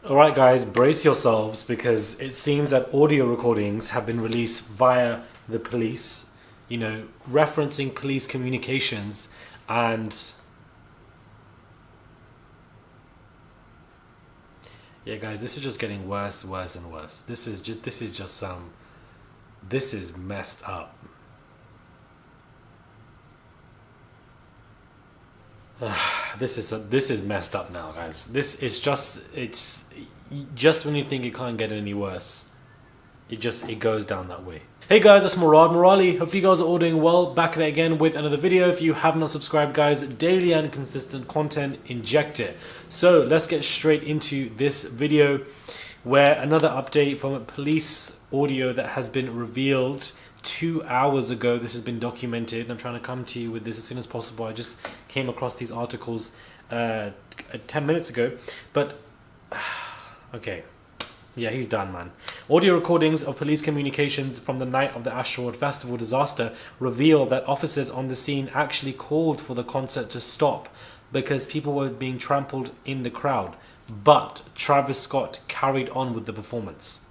Alright guys, brace yourselves because it seems that audio recordings have been released via the police, referencing police communications, and yeah guys, this is just getting worse and worse. This is messed up. This is messed up now, guys. It's just when you think it can't get any worse, it goes down that way. Hey guys, it's Morali. Hopefully you guys are all doing well. Back at it again with another video. If you have not subscribed, guys, daily and consistent content, inject it. So let's get straight into this video, where another update from a police audio that has been revealed 2 hours ago. This has been documented. I'm trying to come to you with this as soon as possible. I just came across these articles 10 minutes ago, but okay. Yeah, he's done, man. Audio recordings of police communications from the night of the Astroworld Festival disaster reveal that officers on the scene actually called for the concert to stop because people were being trampled in the crowd, but Travis Scott carried on with the performance.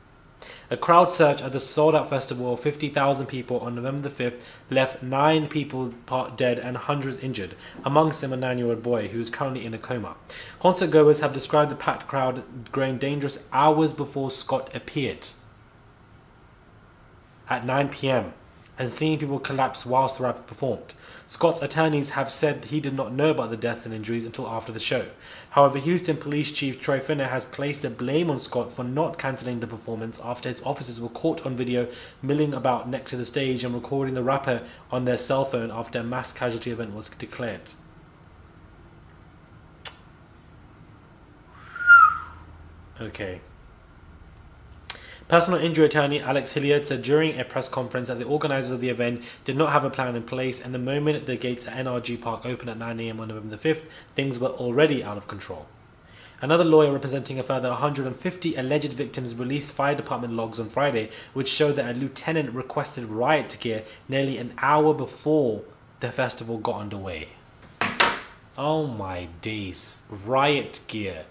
A crowd surge at the sold-out festival of 50,000 people on November the 5th left 9 people dead and hundreds injured, amongst them a 9-year-old boy who is currently in a coma. Concert goers have described the packed crowd growing dangerous hours before Scott appeared at 9 p.m. and seeing people collapse whilst the rapper performed. Scott's attorneys have said he did not know about the deaths and injuries until after the show. However, Houston Police Chief Troy Finner has placed the blame on Scott for not cancelling the performance after his officers were caught on video milling about next to the stage and recording the rapper on their cell phone after a mass casualty event was declared. Okay. Personal injury attorney Alex Hilliard said during a press conference that the organisers of the event did not have a plan in place, and the moment the gates at NRG Park opened at 9 a.m. on November the 5th, things were already out of control. Another lawyer representing a further 150 alleged victims released fire department logs on Friday, which showed that a lieutenant requested riot gear nearly an hour before the festival got underway. Oh my days. Riot gear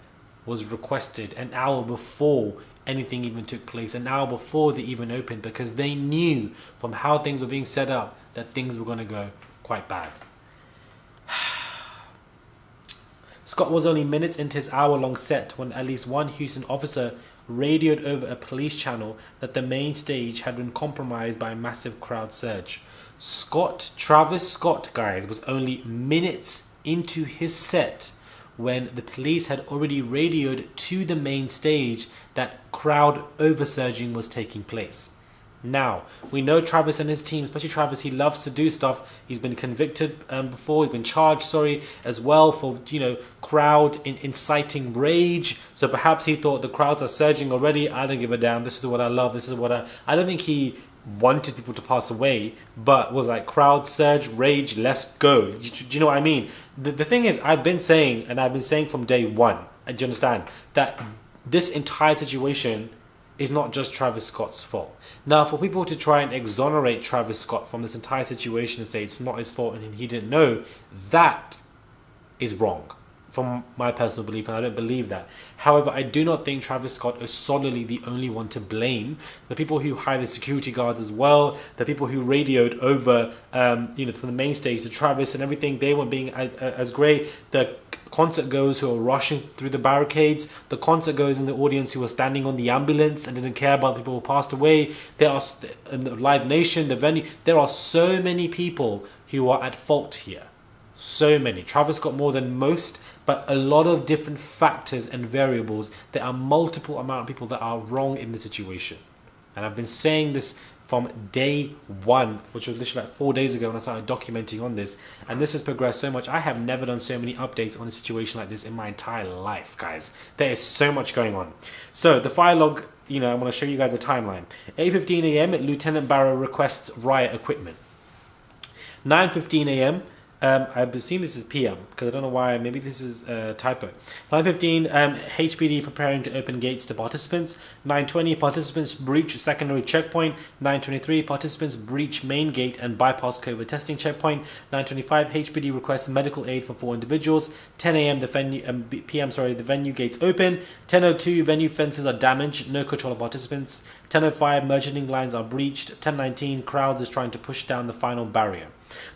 was requested an hour before anything even took place, an hour before they even opened, because they knew from how things were being set up that things were going to go quite bad. Scott was only minutes into his hour-long set when at least one Houston officer radioed over a police channel that the main stage had been compromised by a massive crowd surge. Travis Scott, guys, was only minutes into his set when the police had already radioed to the main stage that crowd oversurging was taking place. Now, we know Travis and his team, especially Travis, he loves to do stuff. He's been convicted before, he's been charged, as well for, crowd inciting rage. So perhaps he thought the crowds are surging already. I don't give a damn. This is what I love. This is what I don't think he wanted people to pass away, but was like, crowd surge, rage, let's go. Do you know what I mean? The thing is, I've been saying from day one, do you understand, that this entire situation is not just Travis Scott's fault. Now, for people to try and exonerate Travis Scott from this entire situation and say it's not his fault and he didn't know, that is wrong, from my personal belief, and I don't believe that. However, I do not think Travis Scott is solely the only one to blame. The people who hired the security guards as well, the people who radioed over, from the main stage to Travis and everything, they weren't being as great. The concert goers who were rushing through the barricades, the concert goers in the audience who were standing on the ambulance and didn't care about people who passed away. There are, in the Live Nation, the venue, there are so many people who are at fault here. So many. Travis got more than most, but a lot of different factors and variables. There are multiple amount of people that are wrong in the situation. And I've been saying this from day one, which was literally like 4 days ago when I started documenting on this. And this has progressed so much. I have never done so many updates on a situation like this in my entire life, guys. There is so much going on. So the fire log, I want to show you guys a timeline. 8:15 a.m. Lieutenant Barrow requests riot equipment. 9:15 a.m. I've seen this as PM because I don't know why. Maybe this is a typo. 9:15, HPD preparing to open gates to participants. 9:20, participants breach secondary checkpoint. 9:23, participants breach main gate and bypass COVID testing checkpoint. 9:25, HPD requests medical aid for 4 individuals. 10 a.m. the venue gates open. 10:02, venue fences are damaged. No control of participants. 10:05, merchanting lines are breached. 10:19, crowds is trying to push down the final barrier.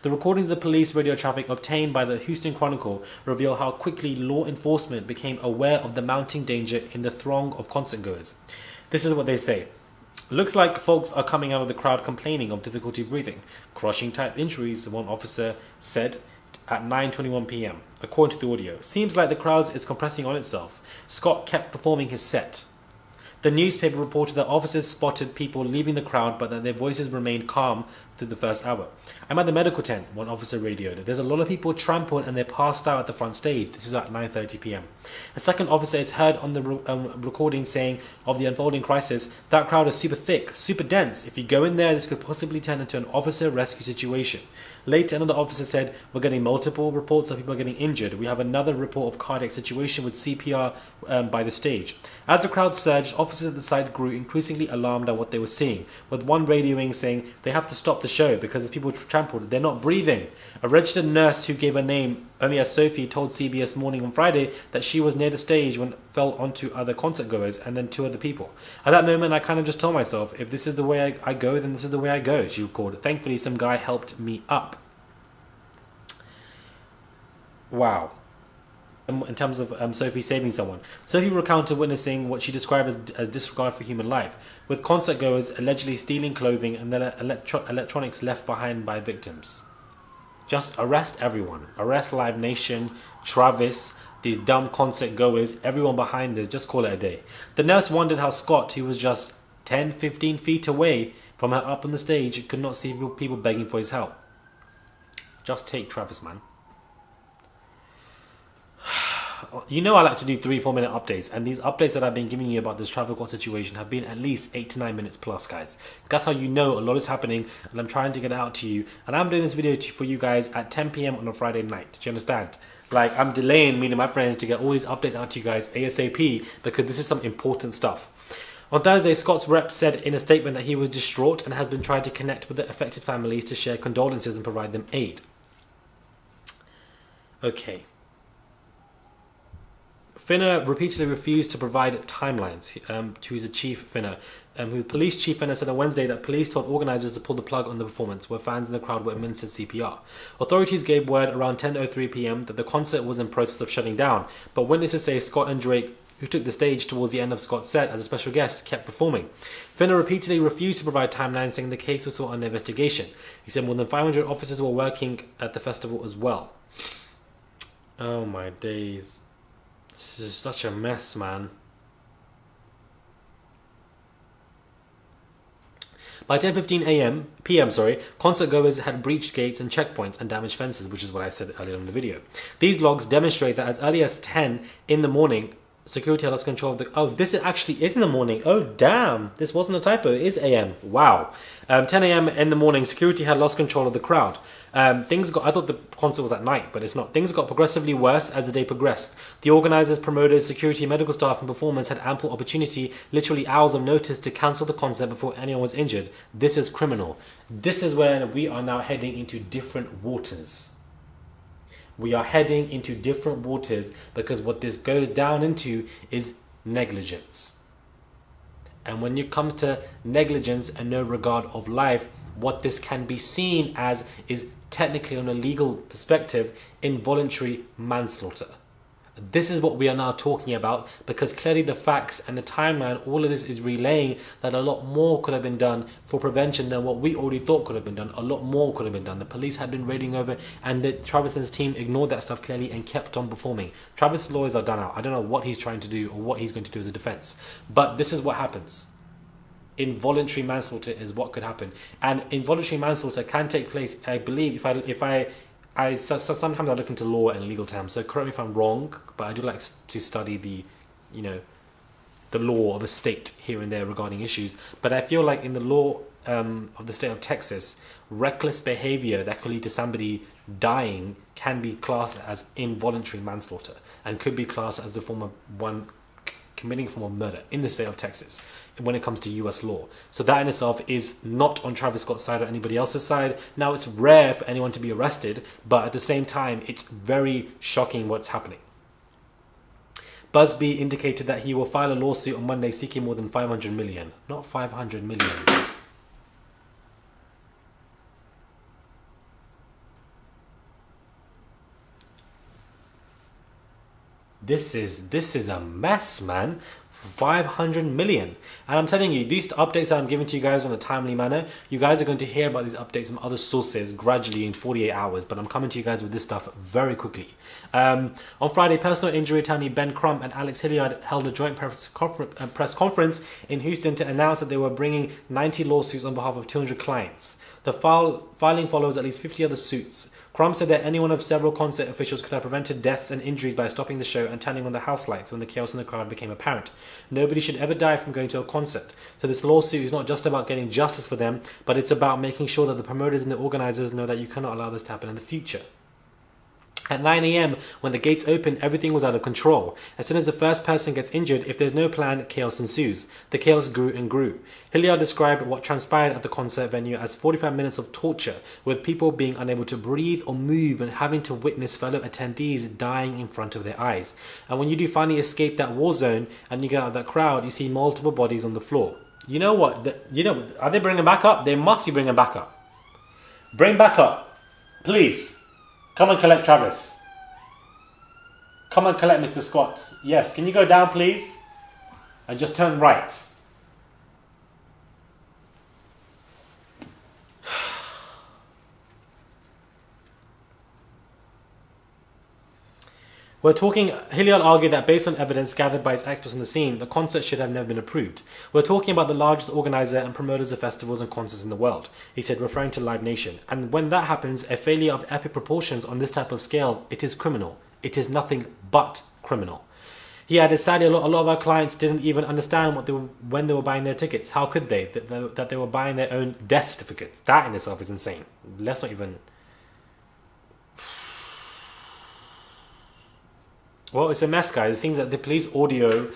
The recordings of the police radio traffic obtained by the Houston Chronicle reveal how quickly law enforcement became aware of the mounting danger in the throng of concert goers. This is what they say. Looks like folks are coming out of the crowd complaining of difficulty breathing, crushing type injuries, one officer said at 9:21 p.m. According to the audio, seems like the crowd is compressing on itself. Scott kept performing his set. The newspaper reported that officers spotted people leaving the crowd, but that their voices remained calm through the first hour. I'm at the medical tent, one officer radioed. There's a lot of people trampled and they're passed out at the front stage. This is at 9:30 p.m. A second officer is heard on the recording saying of the unfolding crisis, that crowd is super thick, super dense. If you go in there, this could possibly turn into an officer rescue situation. Later, another officer said, we're getting multiple reports of people getting injured. We have another report of cardiac situation with CPR by the stage. As the crowd surged, officers at the site grew increasingly alarmed at what they were seeing, with one radioing saying they have to stop the show because as people trampled, they're not breathing. A registered nurse who gave her name only as Sophie told CBS Morning on Friday that she was near the stage when it fell onto other concert goers and then 2 other people. At that moment, I kind of just told myself, if this is the way I go, then this is the way I go, she recorded. Thankfully, some guy helped me up. Wow. In terms of Sophie saving someone. Sophie recounted witnessing what she described as disregard for human life, with concert goers allegedly stealing clothing and then electronics left behind by victims. Just arrest everyone. Arrest Live Nation, Travis, these dumb concert goers, everyone behind this. Just call it a day. The nurse wondered how Scott, who was just 10, 15 feet away from her up on the stage, could not see people begging for his help. Just take Travis, man. You know I like to do 3-4 minute updates, and these updates that I've been giving you about this travel court situation have been at least 8 to 9 minutes plus, guys. That's how you know a lot is happening, and I'm trying to get it out to you. And I'm doing this video for you guys at 10 p.m. on a Friday night. Do you understand? Like, I'm delaying meeting my friends to get all these updates out to you guys ASAP because this is some important stuff. On Thursday, Scott's rep said in a statement that he was distraught and has been trying to connect with the affected families to share condolences and provide them aid. Okay. Finner repeatedly refused to provide timelines to his chief Finner. Who police chief Finner said on Wednesday that police told organisers to pull the plug on the performance where fans in the crowd were administered CPR. Authorities gave word around 10:03 p.m. that the concert was in process of shutting down, but witnesses say Scott and Drake, who took the stage towards the end of Scott's set as a special guest, kept performing. Finner repeatedly refused to provide timelines, saying the case was still under investigation. He said more than 500 officers were working at the festival as well. Oh my days. This is such a mess, man. By 10:15 p.m., concert goers had breached gates and checkpoints and damaged fences, which is what I said earlier in the video. These logs demonstrate that as early as 10 in the morning, security had lost control of the... Oh, this actually is in the morning. Oh, damn. This wasn't a typo. It is AM. Wow. 10 a.m. in the morning, security had lost control of the crowd. I thought the concert was at night, but it's not. Things got progressively worse as the day progressed. The organisers, promoters, security, medical staff and performers had ample opportunity, literally hours of notice, to cancel the concert before anyone was injured. This is criminal. This is where we are now heading into different waters. We are heading into different waters because what this goes down into is negligence. And when it comes to negligence and no regard of life, what this can be seen as is technically, on a legal perspective, involuntary manslaughter. This is what we are now talking about, because clearly the facts and the timeline, all of this is relaying that a lot more could have been done for prevention than what we already thought could have been done. A lot more could have been done. The police had been raiding over, and Travis's team ignored that stuff clearly and kept on performing. Travis' lawyers are done out. I don't know what he's trying to do or what he's going to do as a defense, but this is what happens. Involuntary manslaughter is what could happen, and involuntary manslaughter can take place, I believe, sometimes I look into law and legal terms, so correct me if I'm wrong, but I do like to study the law of a state here and there regarding issues. But I feel like in the law the state of Texas, reckless behavior that could lead to somebody dying can be classed as involuntary manslaughter and could be classed as the form of one committing a form of murder in the state of Texas when it comes to US law. So that in itself is not on Travis Scott's side or anybody else's side. Now, it's rare for anyone to be arrested, but at the same time, it's very shocking what's happening. Busby indicated that he will file a lawsuit on Monday seeking more than 500 million, not 500 million. This is a mess, man. 500 million. And I'm telling you, these updates that I'm giving to you guys on a timely manner, you guys are going to hear about these updates from other sources gradually in 48 hours, but I'm coming to you guys with this stuff very quickly. On Friday, personal injury attorney Ben Crump and Alex Hilliard held a joint press conference in Houston to announce that they were bringing 90 lawsuits on behalf of 200 clients. The filing follows at least 50 other suits. Crump said that any one of several concert officials could have prevented deaths and injuries by stopping the show and turning on the house lights when the chaos in the crowd became apparent. Nobody should ever die from going to a concert. So this lawsuit is not just about getting justice for them, but it's about making sure that the promoters and the organizers know that you cannot allow this to happen in the future. At 9 a.m, when the gates opened, everything was out of control. As soon as the first person gets injured, if there's no plan, chaos ensues. The chaos grew and grew. Hilliard described what transpired at the concert venue as 45 minutes of torture, with people being unable to breathe or move and having to witness fellow attendees dying in front of their eyes. And when you do finally escape that war zone and you get out of that crowd, you see multiple bodies on the floor. You know what? Are they bringing back up? They must be bringing back up. Bring back up. Please. Come and collect Travis. Come and collect Mr. Scott. Yes, can you go down, please? And just turn right. Hilliard argued that based on evidence gathered by his experts on the scene, the concert should have never been approved. We're talking about the largest organizer and promoters of festivals and concerts in the world, he said, referring to Live Nation. And when that happens, a failure of epic proportions on this type of scale, it is criminal. It is nothing but criminal. He added, sadly, a lot of our clients didn't even understand when they were buying their tickets. How could they? That they were buying their own death certificates. That in itself is insane. Let's not even... Well, it's a mess, guys. It seems that the police audio,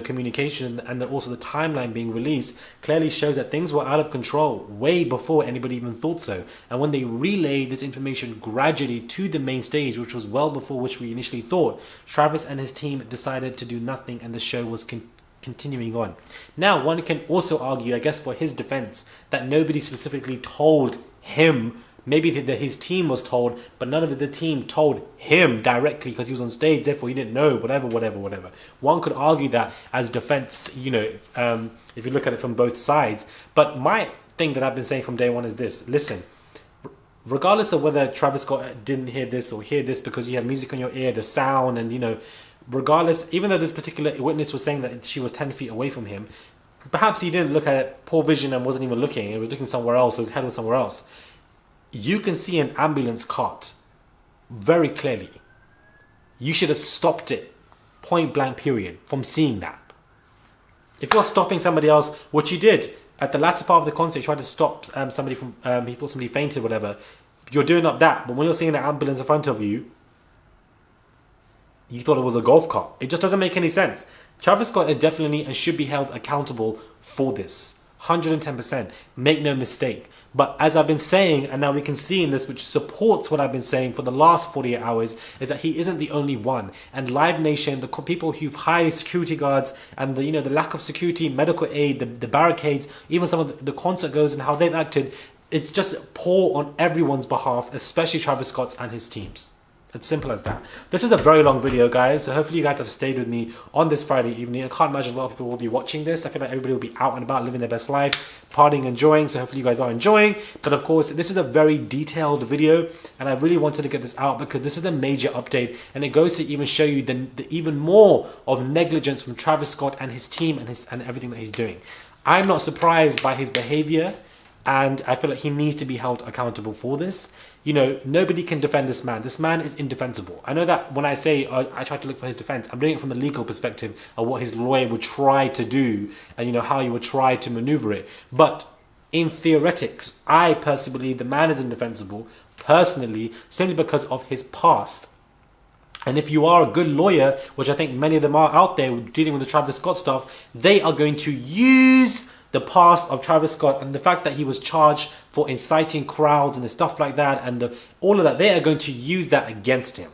communication and also the timeline being released clearly shows that things were out of control way before anybody even thought so. And when they relayed this information gradually to the main stage, which was well before which we initially thought, Travis and his team decided to do nothing and the show was continuing on. Now, one can also argue, I guess for his defense, that nobody specifically told him. Maybe his team was told, but none of the team told him directly because he was on stage, therefore he didn't know, whatever. One could argue that as defense, if you look at it from both sides. But my thing that I've been saying from day one is this. Listen, regardless of whether Travis Scott didn't hear this or hear this because you had music on your ear, the sound, and, regardless, even though this particular witness was saying that she was 10 feet away from him, perhaps he didn't look at it, poor vision, and wasn't even looking. He was looking somewhere else, so his head was somewhere else. You can see an ambulance cart very clearly. You should have stopped it, point blank period, from seeing that. If you're stopping somebody else, which you did at the latter part of the concert, you tried to stop somebody from, he thought somebody fainted, whatever. You're doing up that, but when you're seeing an ambulance in front of you, you thought it was a golf cart. It just doesn't make any sense. Travis Scott is definitely and should be held accountable for this. 110%. Make no mistake. But as I've been saying, and now we can see in this, which supports what I've been saying for the last 48 hours, is that he isn't the only one. And Live Nation, the people who've hired security guards and the lack of security, medical aid, the barricades, even some of the concert goers and how they've acted, it's just poor on everyone's behalf, especially Travis Scott's and his team's. It's simple as that. This is a very long video, guys, so hopefully you guys have stayed with me on this Friday evening. I can't imagine a lot of people will be watching this. I feel like everybody will be out and about living their best life, partying, enjoying, so hopefully you guys are enjoying. But of course, this is a very detailed video, and I really wanted to get this out because this is a major update, and it goes to even show you the even more of negligence from Travis Scott and his team and everything that he's doing. I'm not surprised by his behavior, and I feel like he needs to be held accountable for this. Nobody can defend this man. This man is indefensible. I know that when I say I try to look for his defense, I'm doing it from the legal perspective of what his lawyer would try to do and, how he would try to maneuver it. But in theoretics, I personally believe the man is indefensible, personally, simply because of his past. And if you are a good lawyer, which I think many of them are out there dealing with the Travis Scott stuff, they are going to use the past of Travis Scott and the fact that he was charged for inciting crowds and the stuff like that, and all of that, they are going to use that against him.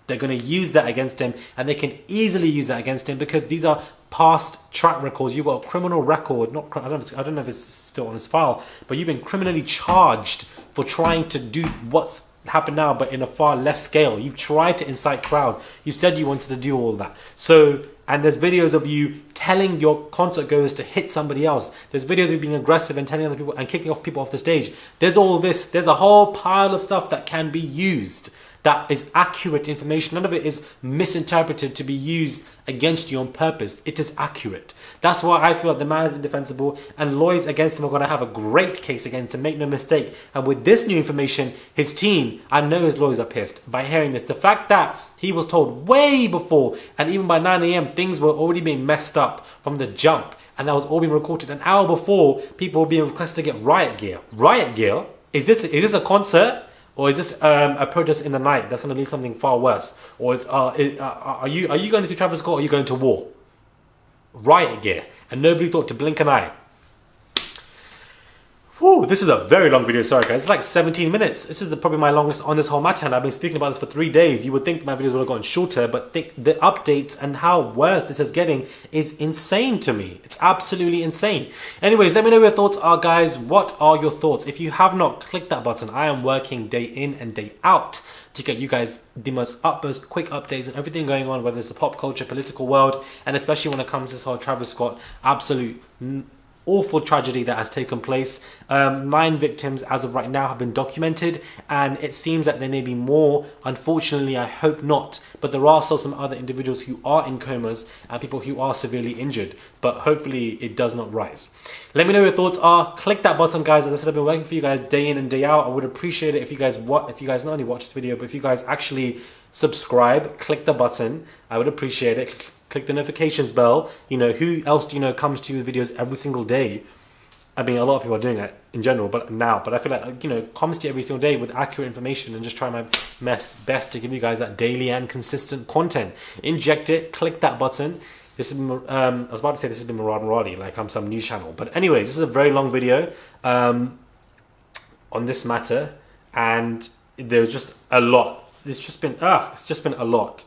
They're going to use that against him, and they can easily use that against him because these are past track records. You've got a criminal record. I don't know if it's still on his file, but you've been criminally charged for trying to do what's happened now, but in a far less scale. You've tried to incite crowds. You said you wanted to do all that. So, and there's videos of you telling your concert goers to hit somebody else. There's videos of you being aggressive and telling other people and kicking off people off the stage. There's all this. There's a whole pile of stuff that can be used. That is accurate information. None of it is misinterpreted to be used against you on purpose. It is accurate. That's why I feel like the man is indefensible, and lawyers against him are going to have a great case against him, make no mistake. And with this new information, his team, I know his lawyers are pissed by hearing this. The fact that he was told way before, and even by 9 a.m, things were already being messed up from the jump, and that was all being recorded an hour before. People were being requested to get riot gear. Riot gear? Is this a concert? Or is this a protest in the night that's going to lead something far worse? Or are you going to see Travis Scott, or are you going to war? Riot gear. And nobody thought to blink an eye. Whew, this is a very long video, sorry guys. It's like 17 minutes. This is probably my longest on this whole matter, and I've been speaking about this for 3 days. You would think my videos would have gone shorter, but the updates and how worse this is getting is insane to me. It's absolutely insane. Anyways, let me know what your thoughts are, guys. What are your thoughts? If you have not, click that button. I am working day in and day out to get you guys the most utmost quick updates and everything going on, whether it's the pop culture, political world, and especially when it comes to this whole Travis Scott absolute awful tragedy that has taken place. 9 victims as of right now have been documented, and it seems that there may be more. Unfortunately, I hope not, but there are still some other individuals who are in comas and people who are severely injured, but hopefully it does not rise. Let me know what your thoughts are. Click that button, guys. As I said, I've been working for you guys day in and day out. I would appreciate it if you guys not only watch this video, but if you guys actually subscribe, click the button. I would appreciate it. Click the notifications bell. You know, who else do you know comes to you with videos every single day? I mean, a lot of people are doing it in general, but I feel like, you know, comes to you every single day with accurate information, and just try my best to give you guys that daily and consistent content. Inject it, click that button. This is, I was about to say this has been Murad Muradi, like I'm some news channel. But anyways, this is a very long video on this matter, and there's just a lot. It's just been a lot.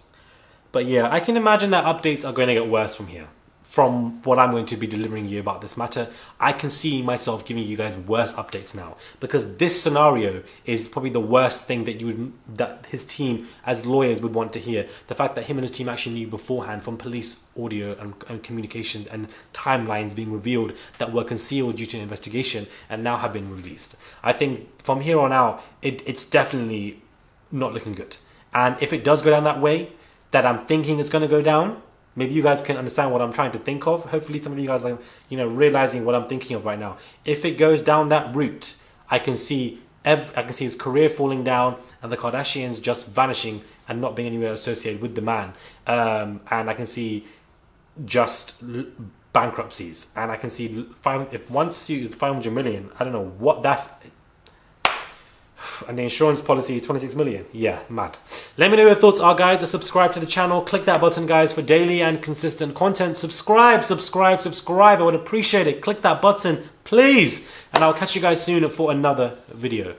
But yeah, I can imagine that updates are going to get worse from here. From what I'm going to be delivering you about this matter, I can see myself giving you guys worse updates now, because this scenario is probably the worst thing that his team as lawyers would want to hear. The fact that him and his team actually knew beforehand from police audio and communication and timelines being revealed that were concealed due to an investigation and now have been released. I think from here on out, it's definitely not looking good. And if it does go down that way, that I'm thinking is going to go down, maybe you guys can understand what I'm trying to think of. Hopefully some of you guys are, you know, realizing what I'm thinking of right now. If it goes down that route, I can see his career falling down and the Kardashians just vanishing and not being anywhere associated with the man. And I can see just bankruptcies. And I can see if one suit is 500 million, I don't know what that's. And the insurance policy is 26 million. Yeah, mad. Let me know what your thoughts are, guys. Subscribe to the channel. Click that button, guys, for daily and consistent content. Subscribe. I would appreciate it. Click that button, please. And I'll catch you guys soon for another video.